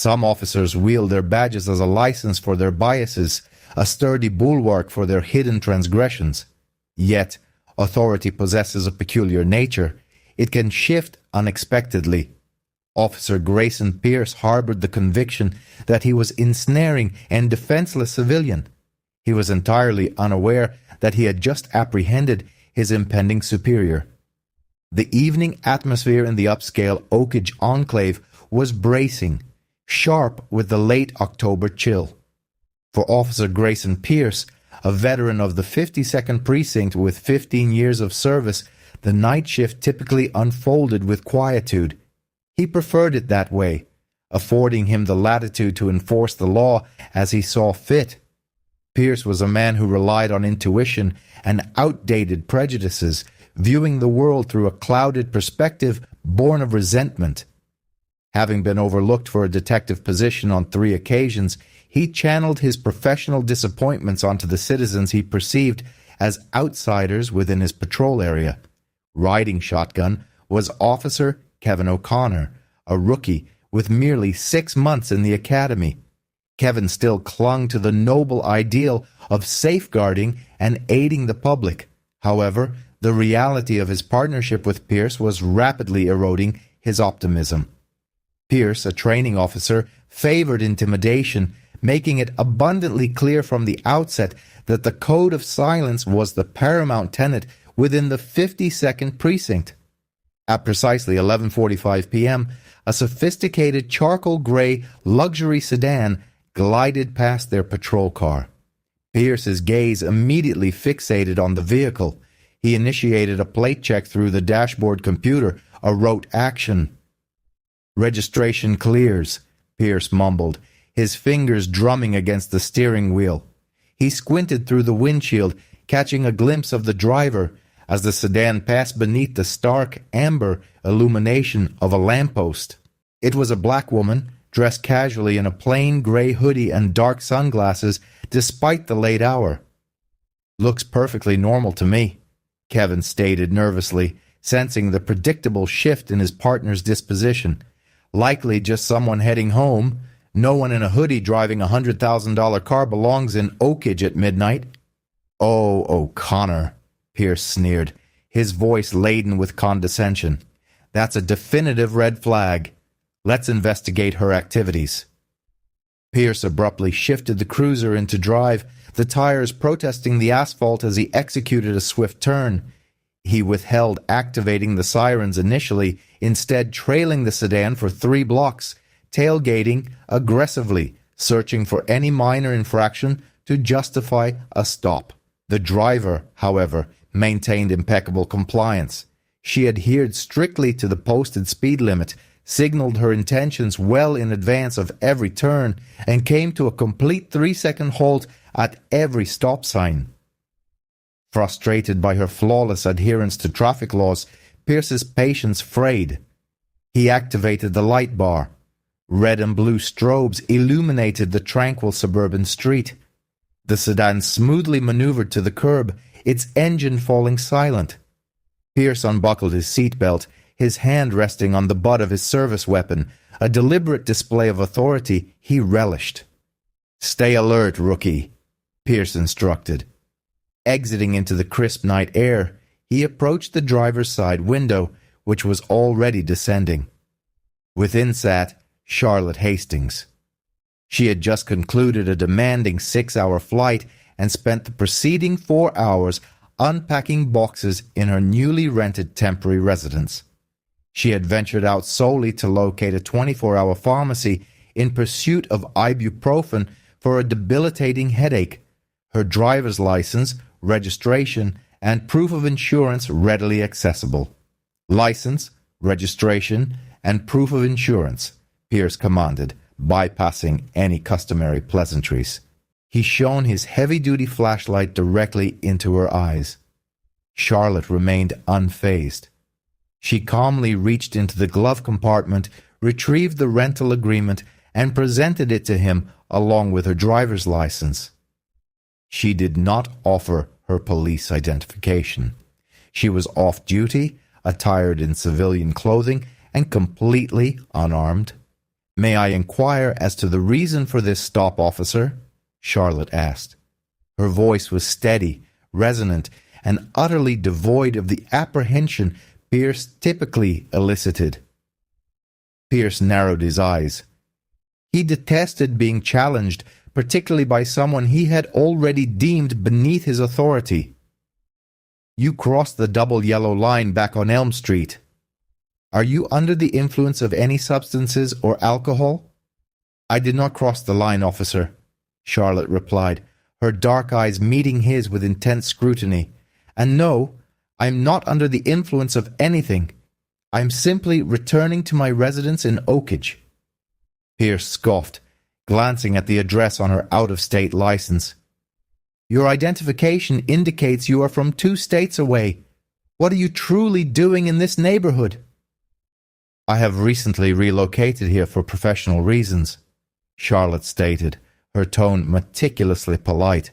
Some officers wield their badges as a license for their biases, a sturdy bulwark for their hidden transgressions. Yet, authority possesses a peculiar nature. It can shift unexpectedly. Officer Grayson Pierce harbored the conviction that he was ensnaring a defenseless civilian. He was entirely unaware that he had just apprehended his impending superior. The evening atmosphere in the upscale Oakage enclave was bracing, sharp with the late October chill. For Officer Grayson Pierce, a veteran of the 52nd Precinct with 15 years of service, the night shift typically unfolded with quietude. He preferred it that way, affording him the latitude to enforce the law as he saw fit. Pierce was a man who relied on intuition and outdated prejudices, viewing the world through a clouded perspective born of resentment. Having been overlooked for a detective position on 3 occasions, he channeled his professional disappointments onto the citizens he perceived as outsiders within his patrol area. Riding shotgun was Officer Kevin O'Connor, a rookie with merely 6 months in the academy. Kevin still clung to the noble ideal of safeguarding and aiding the public. However, the reality of his partnership with Pierce was rapidly eroding his optimism. Pierce, a training officer, favored intimidation, making it abundantly clear from the outset that the code of silence was the paramount tenet within the 52nd Precinct. At precisely 11:45 p.m., a sophisticated charcoal-gray luxury sedan glided past their patrol car. Pierce's gaze immediately fixated on the vehicle. He initiated a plate check through the dashboard computer, a rote action. "Registration clears," Pierce mumbled, his fingers drumming against the steering wheel. He squinted through the windshield, catching a glimpse of the driver as the sedan passed beneath the stark amber illumination of a lamppost. It was a black woman, dressed casually in a plain gray hoodie and dark sunglasses despite the late hour. "Looks perfectly normal to me," Kevin stated nervously, sensing the predictable shift in his partner's disposition. "Likely just someone heading home. No one in a hoodie driving a $100,000 car belongs in Oakage at midnight." "Oh, O'Connor," Pierce sneered, his voice laden with condescension. "That's a definitive red flag. Let's investigate her activities." Pierce abruptly shifted the cruiser into drive, the tires protesting the asphalt as he executed a swift turn. He withheld activating the sirens initially, instead trailing the sedan for 3 blocks, tailgating aggressively, searching for any minor infraction to justify a stop. The driver, however, maintained impeccable compliance. She adhered strictly to the posted speed limit, signaled her intentions well in advance of every turn, and came to a complete 3-second halt at every stop sign. Frustrated by her flawless adherence to traffic laws, Pierce's patience frayed. He activated the light bar. Red and blue strobes illuminated the tranquil suburban street. The sedan smoothly maneuvered to the curb, its engine falling silent. Pierce unbuckled his seatbelt, his hand resting on the butt of his service weapon, a deliberate display of authority he relished. "Stay alert, rookie," Pierce instructed. Exiting into the crisp night air, he approached the driver's side window, which was already descending. Within sat Charlotte Hastings. She had just concluded a demanding 6-hour flight and spent the preceding 4 hours unpacking boxes in her newly rented temporary residence. She had ventured out solely to locate a 24-hour pharmacy in pursuit of ibuprofen for a debilitating headache, her driver's license, registration, and proof of insurance readily accessible. "License, registration, and proof of insurance," Pierce commanded, bypassing any customary pleasantries. He shone his heavy-duty flashlight directly into her eyes. Charlotte remained unfazed. She calmly reached into the glove compartment, retrieved the rental agreement, and presented it to him along with her driver's license. She did not offer her police identification. She was off-duty, attired in civilian clothing, and completely unarmed. "May I inquire as to the reason for this stop, officer?" Charlotte asked. Her voice was steady, resonant, and utterly devoid of the apprehension Pierce typically elicited. Pierce narrowed his eyes. He detested being challenged, particularly by someone he had already deemed beneath his authority. "You crossed the double yellow line back on Elm Street. Are you under the influence of any substances or alcohol?" "I did not cross the line, officer," Charlotte replied, her dark eyes meeting his with intense scrutiny. "And no, I am not under the influence of anything. I am simply returning to my residence in Oakage." Pierce scoffed, glancing at the address on her out-of-state license. "Your identification indicates you are from 2 states away. What are you truly doing in this neighborhood?" "I have recently relocated here for professional reasons," Charlotte stated, her tone meticulously polite.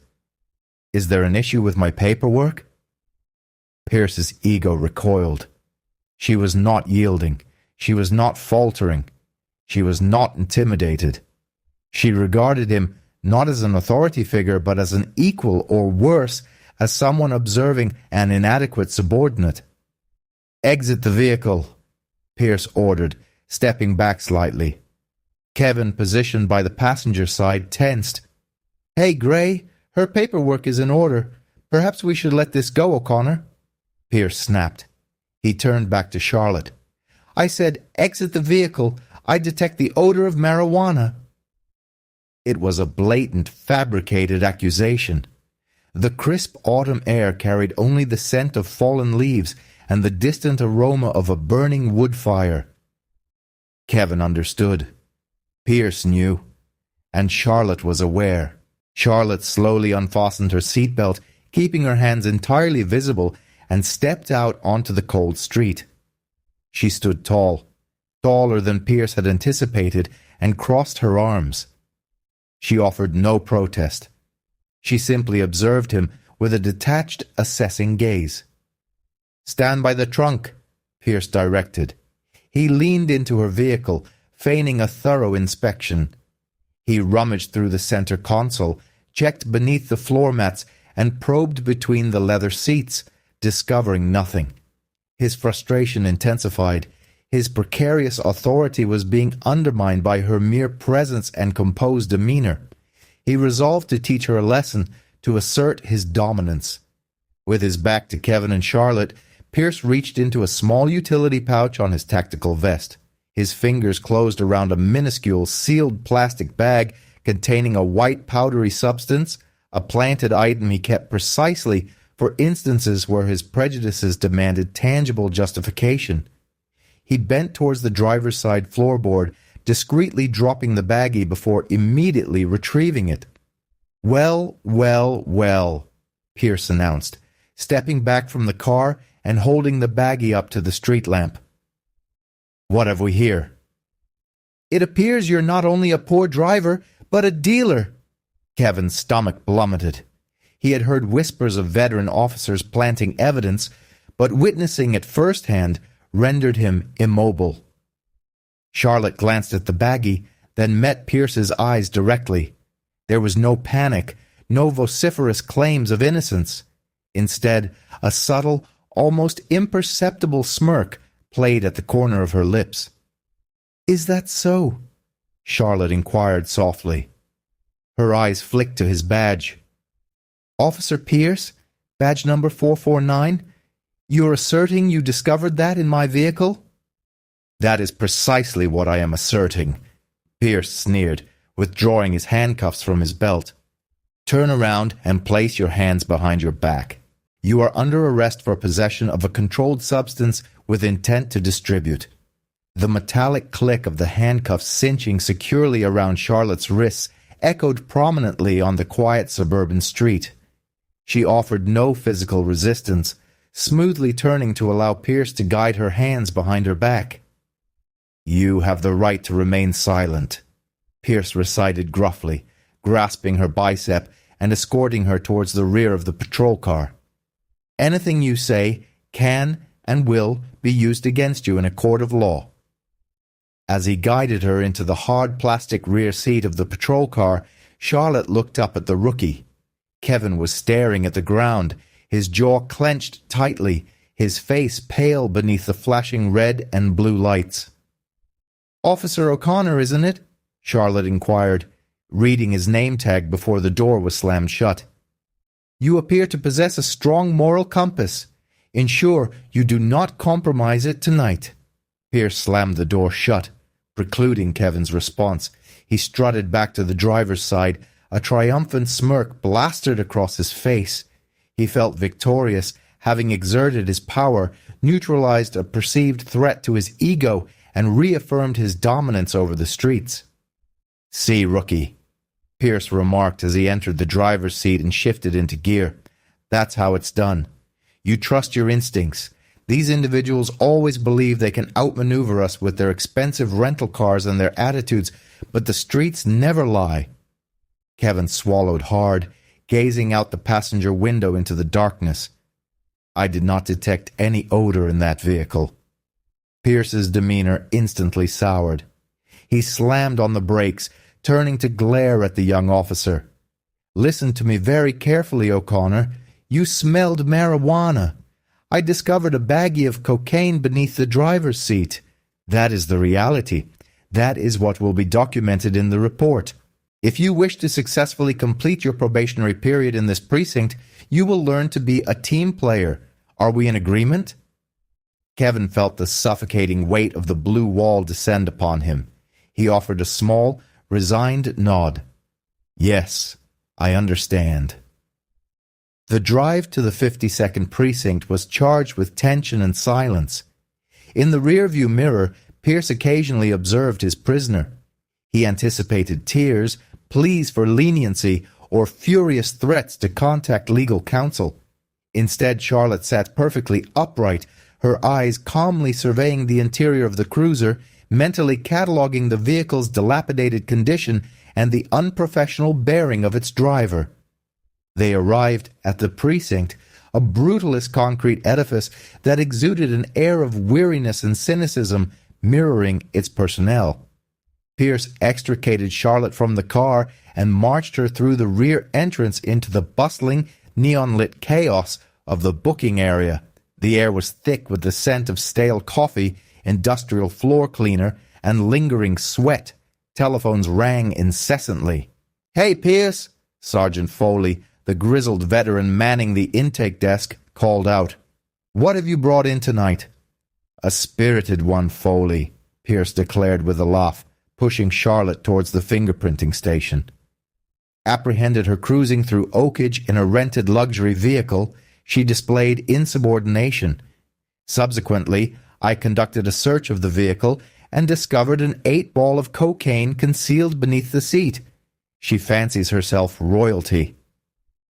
"Is there an issue with my paperwork?" Pierce's ego recoiled. She was not yielding. She was not faltering. She was not intimidated. She regarded him not as an authority figure, but as an equal, or worse, as someone observing an inadequate subordinate. "Exit the vehicle," Pierce ordered, stepping back slightly. Kevin, positioned by the passenger side, tensed. "Hey, Gray, her paperwork is in order. Perhaps we should let this go, O'Connor." Pierce snapped. He turned back to Charlotte. "I said, exit the vehicle. I detect the odor of marijuana." It was a blatant, fabricated accusation. The crisp autumn air carried only the scent of fallen leaves and the distant aroma of a burning wood fire. Kevin understood. Pierce knew. And Charlotte was aware. Charlotte slowly unfastened her seatbelt, keeping her hands entirely visible, and stepped out onto the cold street. She stood tall, taller than Pierce had anticipated, and crossed her arms. She offered no protest. She simply observed him with a detached, assessing gaze. "Stand by the trunk," Pierce directed. He leaned into her vehicle, feigning a thorough inspection. He rummaged through the center console, checked beneath the floor mats, and probed between the leather seats, discovering nothing. His frustration intensified. His precarious authority was being undermined by her mere presence and composed demeanor. He resolved to teach her a lesson, to assert his dominance. With his back to Kevin and Charlotte, Pierce reached into a small utility pouch on his tactical vest. His fingers closed around a minuscule sealed plastic bag containing a white powdery substance, a planted item he kept precisely for instances where his prejudices demanded tangible justification. He bent towards the driver's side floorboard, discreetly dropping the baggie before immediately retrieving it. "Well, well, well," Pierce announced, stepping back from the car and holding the baggie up to the street lamp. "What have we here?" "It appears you're not only a poor driver, but a dealer." Kevin's stomach plummeted. He had heard whispers of veteran officers planting evidence, but witnessing it firsthand rendered him immobile. Charlotte glanced at the baggie, then met Pierce's eyes directly. There was no panic, no vociferous claims of innocence. Instead, a subtle, almost imperceptible smirk played at the corner of her lips. "Is that so?" Charlotte inquired softly. Her eyes flicked to his badge. "Officer Pierce, badge number 449, you're asserting you discovered that in my vehicle?" "That is precisely what I am asserting," Pierce sneered, withdrawing his handcuffs from his belt. "Turn around and place your hands behind your back. You are under arrest for possession of a controlled substance with intent to distribute." The metallic click of the handcuffs cinching securely around Charlotte's wrists echoed prominently on the quiet suburban street. She offered no physical resistance, smoothly turning to allow Pierce to guide her hands behind her back. "You have the right to remain silent," Pierce recited gruffly, grasping her bicep and escorting her towards the rear of the patrol car. "Anything you say can and will be used against you in a court of law." As he guided her into the hard plastic rear seat of the patrol car, Charlotte looked up at the rookie. Kevin was staring at the ground, his jaw clenched tightly, his face pale beneath the flashing red and blue lights. "Officer O'Connor, isn't it?" Charlotte inquired, reading his name tag before the door was slammed shut. "You appear to possess a strong moral compass. Ensure you do not compromise it tonight." Pierce slammed the door shut, precluding Kevin's response. He strutted back to the driver's side, a triumphant smirk blasted across his face. He felt victorious, having exerted his power, neutralized a perceived threat to his ego, and reaffirmed his dominance over the streets. "See, rookie," Pierce remarked as he entered the driver's seat and shifted into gear. "That's how it's done. You trust your instincts. These individuals always believe they can outmaneuver us with their expensive rental cars and their attitudes, but the streets never lie." Kevin swallowed hard, gazing out the passenger window into the darkness. "I did not detect any odor in that vehicle." Pierce's demeanor instantly soured. He slammed on the brakes, turning to glare at the young officer. "Listen to me very carefully, O'Connor. You smelled marijuana. I discovered a baggie of cocaine beneath the driver's seat. That is the reality. That is what will be documented in the report. If you wish to successfully complete your probationary period in this precinct, you will learn to be a team player. Are we in agreement?" Kevin felt the suffocating weight of the blue wall descend upon him. He offered a small, resigned nod. "Yes, I understand." The drive to the 52nd Precinct was charged with tension and silence. In the rearview mirror, Pierce occasionally observed his prisoner. He anticipated tears, pleas for leniency, or furious threats to contact legal counsel. Instead, Charlotte sat perfectly upright, her eyes calmly surveying the interior of the cruiser, mentally cataloging the vehicle's dilapidated condition and the unprofessional bearing of its driver. They arrived at the precinct, a brutalist concrete edifice that exuded an air of weariness and cynicism, mirroring its personnel. Pierce extricated Charlotte from the car and marched her through the rear entrance into the bustling, neon-lit chaos of the booking area. The air was thick with the scent of stale coffee, industrial floor cleaner, and lingering sweat. Telephones rang incessantly. "Hey, Pierce!" Sergeant Foley, the grizzled veteran manning the intake desk, called out. "What have you brought in tonight?" "A spirited one, Foley," Pierce declared with a laugh, pushing Charlotte towards the fingerprinting station. Apprehended her cruising through Oakage in a rented luxury vehicle, she displayed insubordination. Subsequently, I conducted a search of the vehicle and discovered an 8-ball of cocaine concealed beneath the seat. She fancies herself royalty.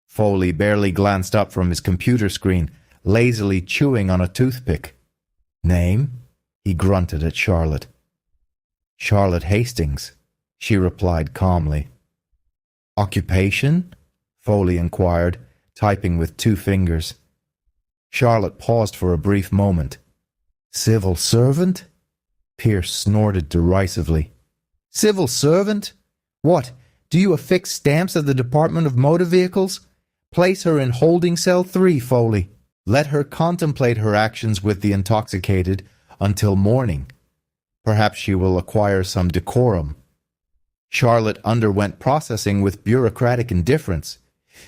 Foley barely glanced up from his computer screen, lazily chewing on a toothpick. "Name?" he grunted at Charlotte. "Charlotte Hastings," she replied calmly. "Occupation?" Foley inquired, typing with 2 fingers. Charlotte paused for a brief moment. "Civil servant?" Pierce snorted derisively. "Civil servant? What, do you affix stamps at the Department of Motor Vehicles? Place her in holding cell 3, Foley. Let her contemplate her actions with the intoxicated until morning. Perhaps she will acquire some decorum." Charlotte underwent processing with bureaucratic indifference.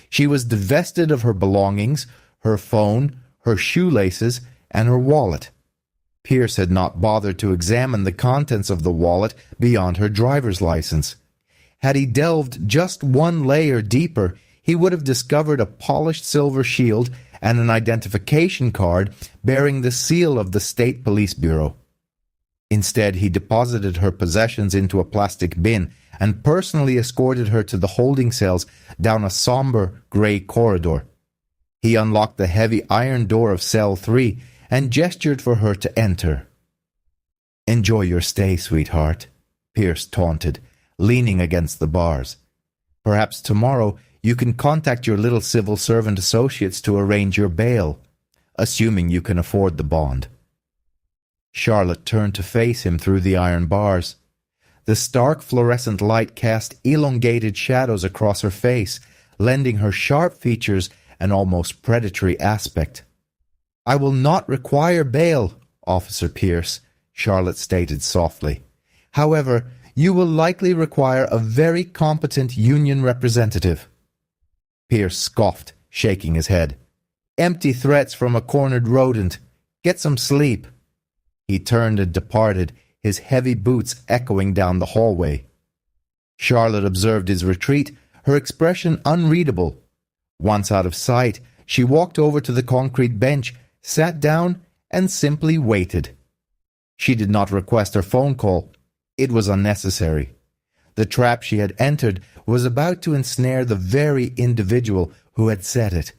She was divested of her belongings, her phone, her shoelaces, and her wallet. Pierce had not bothered to examine the contents of the wallet beyond her driver's license. Had he delved just one layer deeper, he would have discovered a polished silver shield and an identification card bearing the seal of the State Police Bureau. Instead, he deposited her possessions into a plastic bin and personally escorted her to the holding cells down a somber gray corridor. He unlocked the heavy iron door of cell 3 and gestured for her to enter. "Enjoy your stay, sweetheart," Pierce taunted, leaning against the bars. "Perhaps tomorrow you can contact your little civil servant associates to arrange your bail, assuming you can afford the bond." Charlotte turned to face him through the iron bars. The stark fluorescent light cast elongated shadows across her face, lending her sharp features an almost predatory aspect. "I will not require bail, Officer Pierce," Charlotte stated softly. "However, you will likely require a very competent union representative." Pierce scoffed, shaking his head. "Empty threats from a cornered rodent. Get some sleep." He turned and departed, his heavy boots echoing down the hallway. Charlotte observed his retreat, her expression unreadable. Once out of sight, she walked over to the concrete bench, sat down, and simply waited. She did not request her phone call. It was unnecessary. The trap she had entered was about to ensnare the very individual who had set it.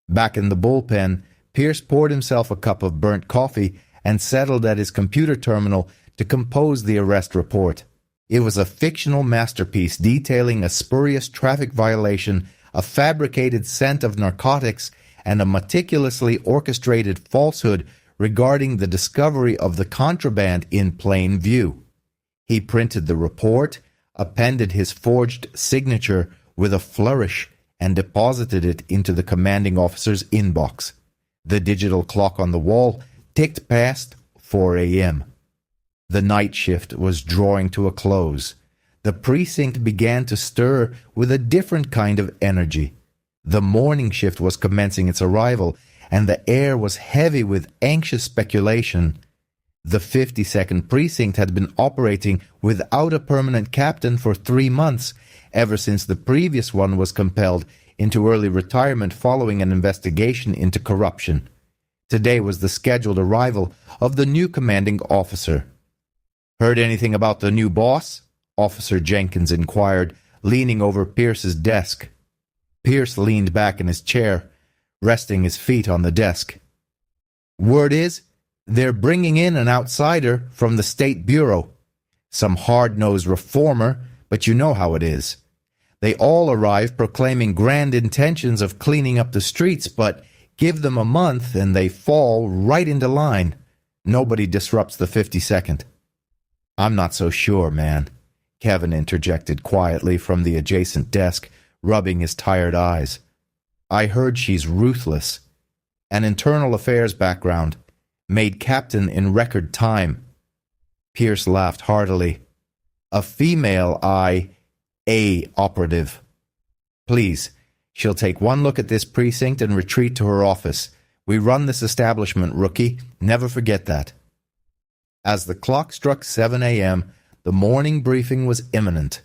Back in the bullpen, Pierce poured himself a cup of burnt coffee and settled at his computer terminal to compose the arrest report. It was a fictional masterpiece detailing a spurious traffic violation, a fabricated scent of narcotics, and a meticulously orchestrated falsehood regarding the discovery of the contraband in plain view. He printed the report, appended his forged signature with a flourish, and deposited it into the commanding officer's inbox. The digital clock on the wall ticked past 4 a.m. The night shift was drawing to a close. The precinct began to stir with a different kind of energy. The morning shift was commencing its arrival, and the air was heavy with anxious speculation. The 52nd Precinct had been operating without a permanent captain for 3 months, ever since the previous one was compelled into early retirement following an investigation into corruption. Today was the scheduled arrival of the new commanding officer. "Heard anything about the new boss?" Officer Jenkins inquired, leaning over Pierce's desk. Pierce leaned back in his chair, resting his feet on the desk. "Word is, they're bringing in an outsider from the State Bureau. Some hard-nosed reformer, but you know how it is. They all arrive proclaiming grand intentions of cleaning up the streets, but give them a month and they fall right into line. Nobody disrupts the 52nd. "I'm not so sure, man," Kevin interjected quietly from the adjacent desk, rubbing his tired eyes. "I heard she's ruthless. An internal affairs background. Made captain in record time." Pierce laughed heartily. "A female IA operative. Please, she'll take one look at this precinct and retreat to her office. We run this establishment, rookie. Never forget that." As the clock struck 7 a.m., the morning briefing was imminent.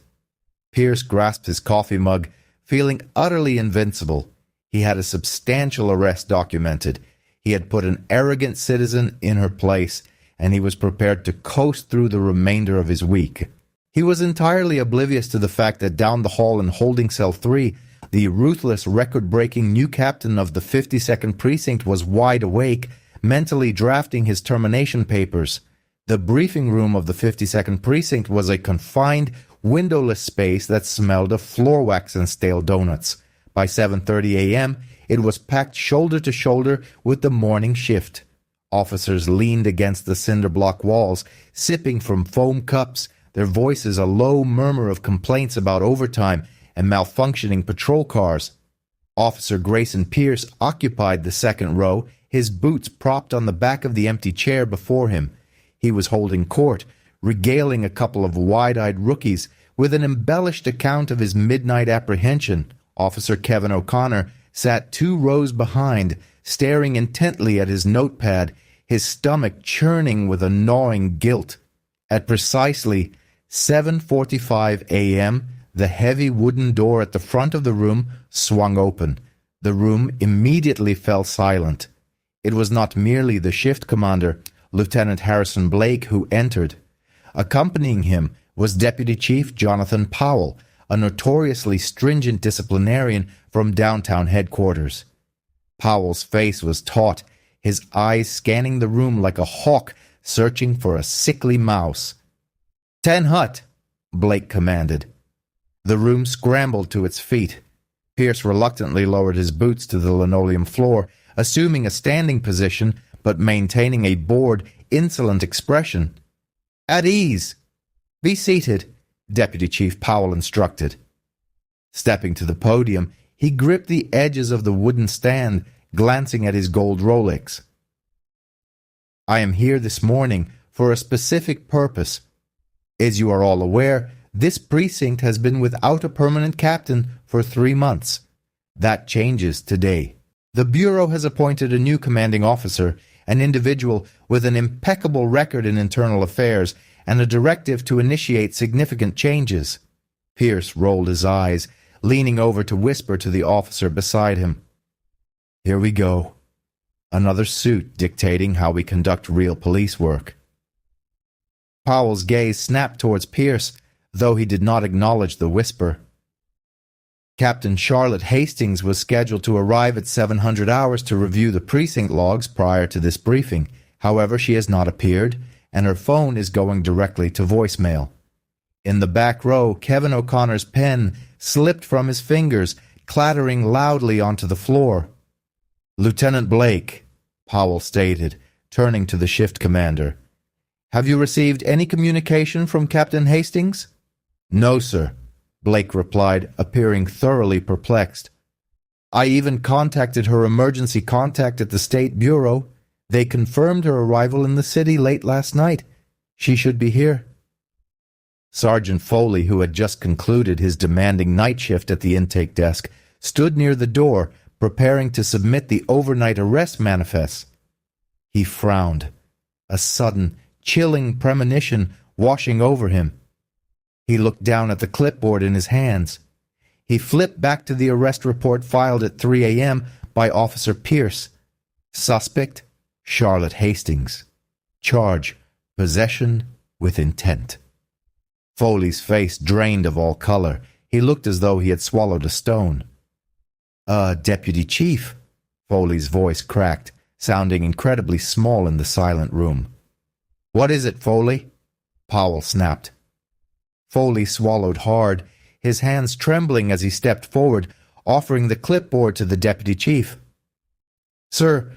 Pierce grasped his coffee mug, feeling utterly invincible. He had a substantial arrest documented. He had put an arrogant citizen in her place, and he was prepared to coast through the remainder of his week. He was entirely oblivious to the fact that down the hall in Holding Cell 3, the ruthless, record-breaking new captain of the 52nd Precinct was wide awake, mentally drafting his termination papers. The briefing room of the 52nd Precinct was a confined, windowless space that smelled of floor wax and stale donuts. By 7:30 a.m., it was packed shoulder to shoulder with the morning shift. Officers leaned against the cinder block walls, sipping from foam cups, their voices a low murmur of complaints about overtime and malfunctioning patrol cars. Officer Grayson Pierce occupied the second row, his boots propped on the back of the empty chair before him. He was holding court, regaling a couple of wide-eyed rookies with an embellished account of his midnight apprehension. Officer Kevin O'Connor sat 2 rows behind, staring intently at his notepad, his stomach churning with a gnawing guilt. At precisely 7:45 a.m., the heavy wooden door at the front of the room swung open. The room immediately fell silent. It was not merely the shift commander, Lieutenant Harrison Blake, who entered. Accompanying him was Deputy Chief Jonathan Powell, a notoriously stringent disciplinarian from downtown headquarters. Powell's face was taut, his eyes scanning the room like a hawk searching for a sickly mouse. "10 Hut," Blake commanded. The room scrambled to its feet. Pierce reluctantly lowered his boots to the linoleum floor, assuming a standing position but maintaining a bored, insolent expression. "At ease. Be seated," Deputy Chief Powell instructed. Stepping to the podium, he gripped the edges of the wooden stand, glancing at his gold Rolex. "I am here this morning for a specific purpose. As you are all aware, this precinct has been without a permanent captain for 3 months. That changes today. The Bureau has appointed a new commanding officer, an individual with an impeccable record in internal affairs, and a directive to initiate significant changes." Pierce rolled his eyes, leaning over to whisper to the officer beside him. "Here we go. Another suit dictating how we conduct real police work." Powell's gaze snapped towards Pierce, though he did not acknowledge the whisper. Captain Charlotte Hastings was scheduled to arrive at 700 hours to review the precinct logs prior to this briefing. However, she has not appeared, and her phone is going directly to voicemail. In the back row, Kevin O'Connor's pen slipped from his fingers, clattering loudly onto the floor. "Lieutenant Blake," Powell stated, turning to the shift commander. "Have you received any communication from Captain Hastings?" "No, sir," Blake replied, appearing thoroughly perplexed. "I even contacted her emergency contact at the State Bureau. They confirmed her arrival in the city late last night. She should be here." Sergeant Foley, who had just concluded his demanding night shift at the intake desk, stood near the door, preparing to submit the overnight arrest manifest. He frowned, a sudden, chilling premonition washing over him. He looked down at the clipboard in his hands. He flipped back to the arrest report filed at 3 a.m. by Officer Pierce. Suspect, Charlotte Hastings. Charge, possession with intent. Foley's face drained of all color. He looked as though he had swallowed a stone. Deputy Chief," Foley's voice cracked, sounding incredibly small in the silent room. "What is it, Foley?" Powell snapped. Foley swallowed hard, his hands trembling as he stepped forward, offering the clipboard to the Deputy Chief. "Sir,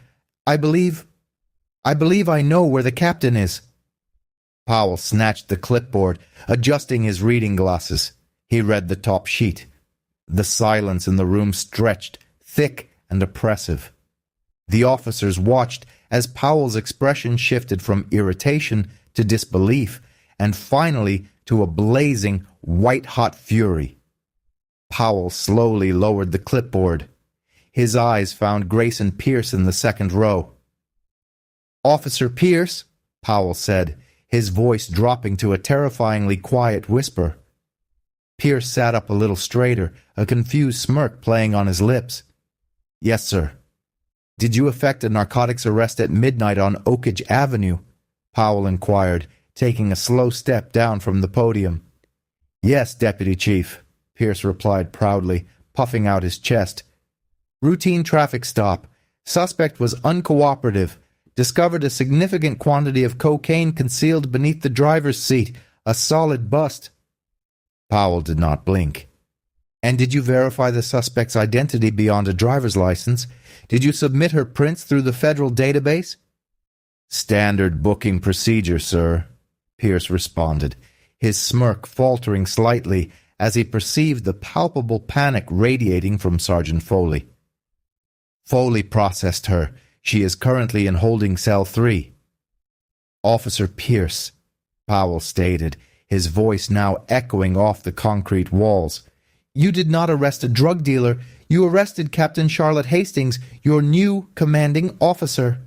I believe I know where the captain is." Powell snatched the clipboard, adjusting his reading glasses. He read the top sheet. The silence in the room stretched, thick and oppressive. The officers watched as Powell's expression shifted from irritation to disbelief, and finally to a blazing, white-hot fury. Powell slowly lowered the clipboard. His eyes found Grayson Pierce in the second row. "Officer Pierce," Powell said, his voice dropping to a terrifyingly quiet whisper. Pierce sat up a little straighter, a confused smirk playing on his lips. "Yes, sir." "Did you effect a narcotics arrest at midnight on Oakage Avenue?" Powell inquired, taking a slow step down from the podium. "Yes, Deputy Chief," Pierce replied proudly, puffing out his chest. "Routine traffic stop. Suspect was uncooperative. Discovered a significant quantity of cocaine concealed beneath the driver's seat. A solid bust." Powell did not blink. "And did you verify the suspect's identity beyond a driver's license? Did you submit her prints through the federal database?" "Standard booking procedure, sir," Pierce responded, his smirk faltering slightly as he perceived the palpable panic radiating from Sergeant Foley. "Foley processed her. She is currently in holding cell 3. "Officer Pierce," Powell stated, his voice now echoing off the concrete walls. "You did not arrest a drug dealer. You arrested Captain Charlotte Hastings, your new commanding officer."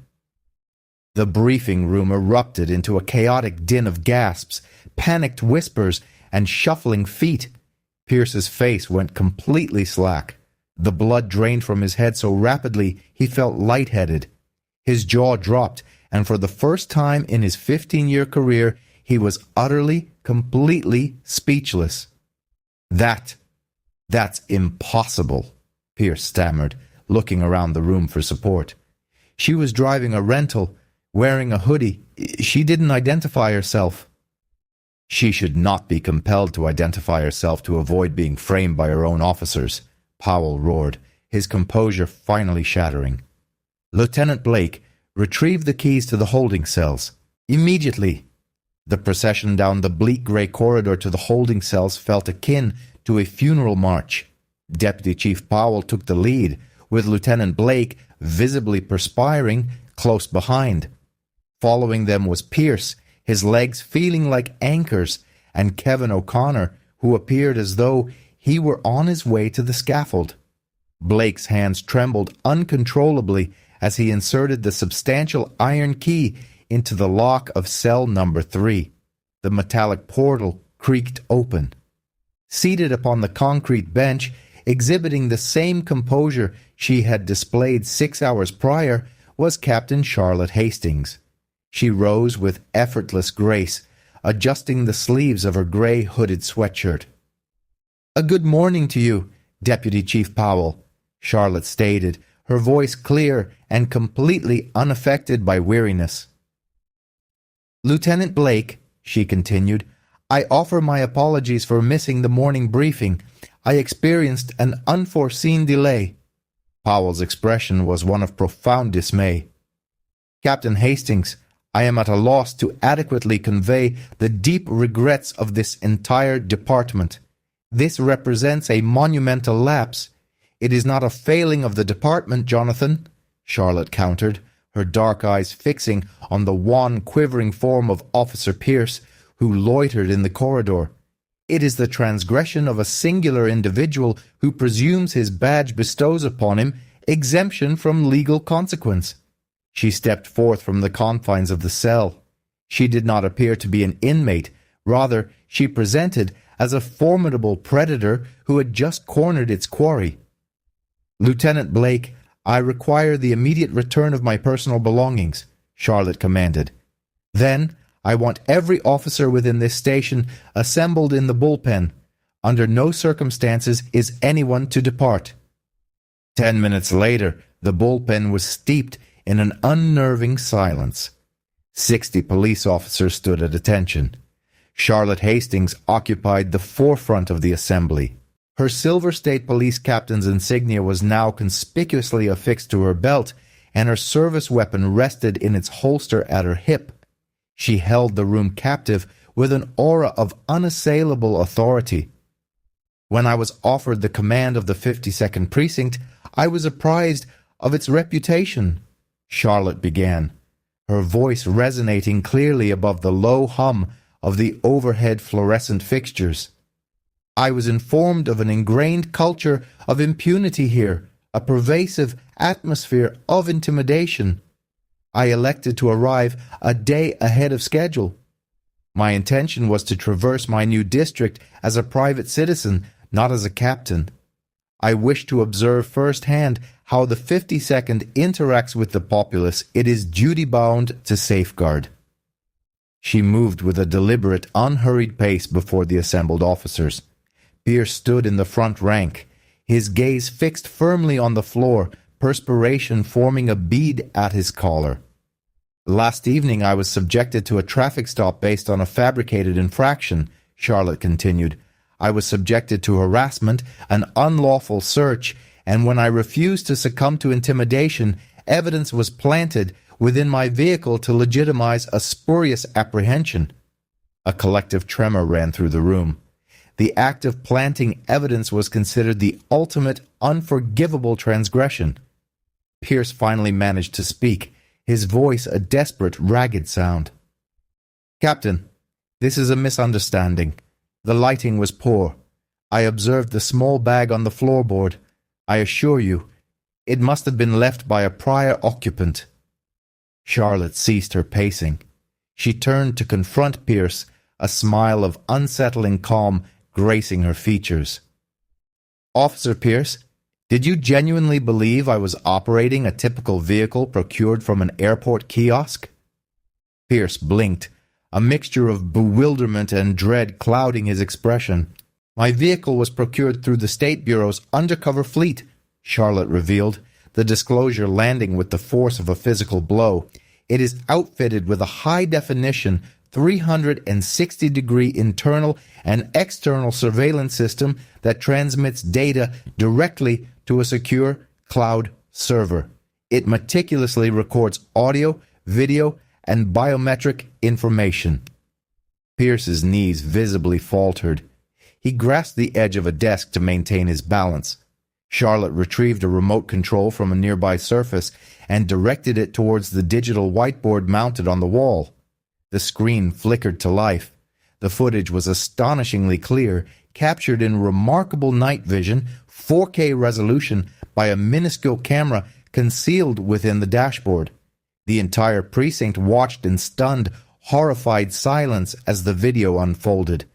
The briefing room erupted into a chaotic din of gasps, panicked whispers, and shuffling feet. Pierce's face went completely slack. The blood drained from his head so rapidly he felt lightheaded. His jaw dropped, and for the first time in his 15-year career, he was utterly, completely speechless. That's impossible," Pierce stammered, looking around the room for support. "She was driving a rental, wearing a hoodie. She didn't identify herself." "She should not be compelled to identify herself to avoid being framed by her own officers," Powell roared, his composure finally shattering. "Lieutenant Blake, Retrieve the keys to the holding cells. Immediately. The procession down the bleak grey corridor to the holding cells felt akin to a funeral march. Deputy Chief Powell took the lead, with Lieutenant Blake, visibly perspiring, close behind. Following them was Pierce, his legs feeling like anchors, and Kevin O'Connor, who appeared as though he were on his way to the scaffold. Blake's hands trembled uncontrollably as he inserted the substantial iron key into the lock of cell number 3. The metallic portal creaked open. Seated upon the concrete bench, exhibiting the same composure she had displayed 6 hours prior, was Captain Charlotte Hastings. She rose with effortless grace, adjusting the sleeves of her grey hooded sweatshirt. "A good morning to you, Deputy Chief Powell," Charlotte stated, her voice clear and completely unaffected by weariness. "Lieutenant Blake," she continued, "I offer my apologies for missing the morning briefing. I experienced an unforeseen delay." Powell's expression was one of profound dismay. "Captain Hastings, I am at a loss to adequately convey the deep regrets of this entire department. This represents a monumental lapse. It is not a failing of the department, Jonathan," Charlotte countered, her dark eyes fixing on the wan, quivering form of Officer Pierce, who loitered in the corridor. "It is the transgression of a singular individual who presumes his badge bestows upon him exemption from legal consequence." She stepped forth from the confines of the cell. She did not appear to be an inmate. Rather, she presented as a formidable predator who had just cornered its quarry. "Lieutenant Blake, I require the immediate return of my personal belongings," Charlotte commanded. "Then, I want every officer within this station assembled in the bullpen. Under no circumstances is anyone to depart." 10 minutes later, the bullpen was steeped in an unnerving silence. 60 police officers stood at attention. Charlotte Hastings occupied the forefront of the assembly. Her Silver State Police captain's insignia was now conspicuously affixed to her belt, and her service weapon rested in its holster at her hip. She held the room captive with an aura of unassailable authority. "When I was offered the command of the 52nd Precinct, I was apprised of its reputation," Charlotte began, her voice resonating clearly above the low hum of the overhead fluorescent fixtures. "I was informed of an ingrained culture of impunity here, a pervasive atmosphere of intimidation. I elected to arrive a day ahead of schedule. My intention was to traverse my new district as a private citizen, not as a captain. I wish to observe firsthand how the 52nd interacts with the populace it is duty-bound to safeguard." She moved with a deliberate, unhurried pace before the assembled officers. Pierce stood in the front rank, his gaze fixed firmly on the floor, perspiration forming a bead at his collar. "Last evening I was subjected to a traffic stop based on a fabricated infraction," Charlotte continued. "I was subjected to harassment, an unlawful search, and when I refused to succumb to intimidation, evidence was planted within my vehicle to legitimize a spurious apprehension." A collective tremor ran through the room. The act of planting evidence was considered the ultimate, unforgivable transgression. Pierce finally managed to speak, his voice a desperate, ragged sound. "Captain, this is a misunderstanding. The lighting was poor. I observed the small bag on the floorboard. I assure you, it must have been left by a prior occupant." Charlotte ceased her pacing. She turned to confront Pierce, a smile of unsettling calm gracing her features. "Officer Pierce, did you genuinely believe I was operating a typical vehicle procured from an airport kiosk?" Pierce blinked, a mixture of bewilderment and dread clouding his expression. "My vehicle was procured through the State Bureau's undercover fleet," Charlotte revealed, the disclosure landing with the force of a physical blow. "It is outfitted with a high-definition 360-degree internal and external surveillance system that transmits data directly to a secure cloud server. It meticulously records audio, video, and biometric information. Pierce's knees visibly faltered. He grasped the edge of a desk to maintain his balance. Charlotte retrieved a remote control from a nearby surface and directed it towards the digital whiteboard mounted on the wall. The screen flickered to life. The footage was astonishingly clear, captured in remarkable night vision, 4K resolution by a minuscule camera concealed within the dashboard. The entire precinct watched in stunned, horrified silence as the video unfolded.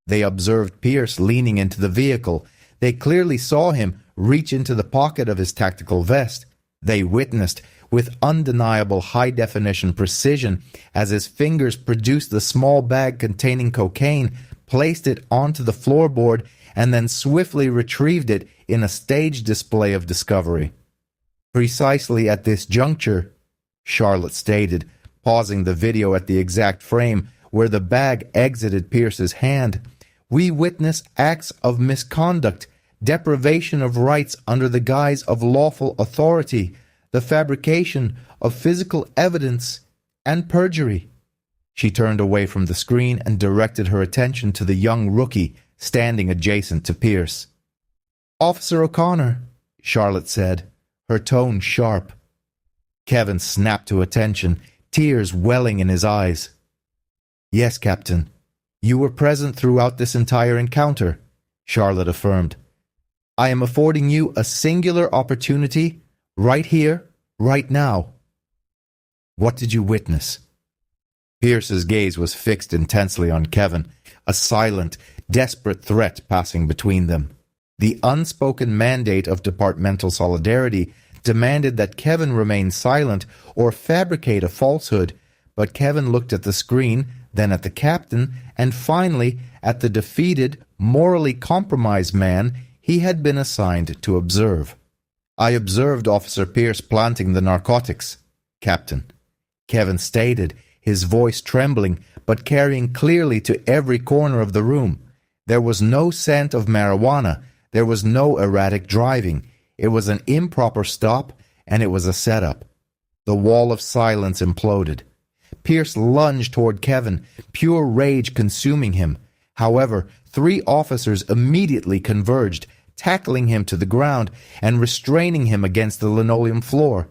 They observed Pierce leaning into the vehicle. They clearly saw him reach into the pocket of his tactical vest. They witnessed, with undeniable high-definition precision, as his fingers produced the small bag containing cocaine, placed it onto the floorboard, and then swiftly retrieved it in a staged display of discovery. Precisely at this juncture, Charlotte stated, pausing the video at the exact frame where the bag exited Pierce's hand, we witness acts of misconduct, deprivation of rights under the guise of lawful authority, the fabrication of physical evidence, and perjury. She turned away from the screen and directed her attention to the young rookie standing adjacent to Pierce. "Officer O'Connor," Charlotte said, her tone sharp. Kevin snapped to attention, tears welling in his eyes. "Yes, Captain. You were present throughout this entire encounter," Charlotte affirmed. "I am affording you a singular opportunity right here, right now." "What did you witness?" Pierce's gaze was fixed intensely on Kevin, a silent, desperate threat passing between them. The unspoken mandate of departmental solidarity demanded that Kevin remain silent or fabricate a falsehood, but Kevin looked at the screen, then at the captain, and finally at the defeated, morally compromised man he had been assigned to observe. "I observed Officer Pierce planting the narcotics, Captain," Kevin stated, his voice trembling but carrying clearly to every corner of the room. There was no scent of marijuana. There was no erratic driving. It was an improper stop, and it was a setup. The wall of silence imploded. Pierce lunged toward Kevin, pure rage consuming him. However, 3 officers immediately converged, tackling him to the ground and restraining him against the linoleum floor.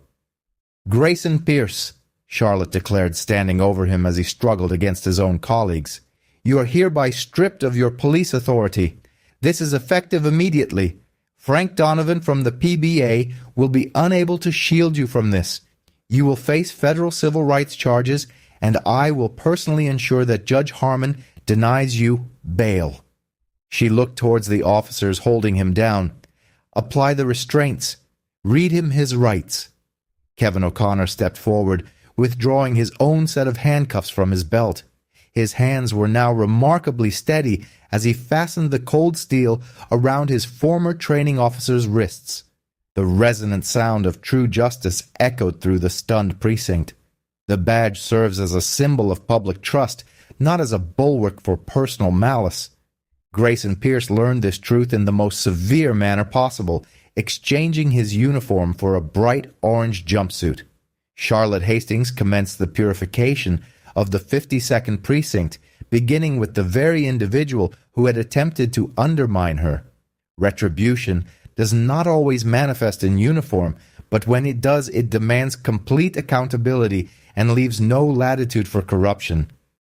"Grayson Pierce," Charlotte declared, standing over him as he struggled against his own colleagues, "you are hereby stripped of your police authority. This is effective immediately. Frank Donovan from the PBA will be unable to shield you from this. You will face federal civil rights charges, and I will personally ensure that Judge Harmon denies you bail." She looked towards the officers holding him down. "Apply the restraints. Read him his rights." Kevin O'Connor stepped forward, withdrawing his own set of handcuffs from his belt. His hands were now remarkably steady as he fastened the cold steel around his former training officer's wrists. The resonant sound of true justice echoed through the stunned precinct. The badge serves as a symbol of public trust, not as a bulwark for personal malice. Grayson Pierce learned this truth in the most severe manner possible, exchanging his uniform for a bright orange jumpsuit. Charlotte Hastings commenced the purification of the 52nd Precinct, beginning with the very individual who had attempted to undermine her. Retribution does not always manifest in uniform, but when it does, it demands complete accountability and leaves no latitude for corruption.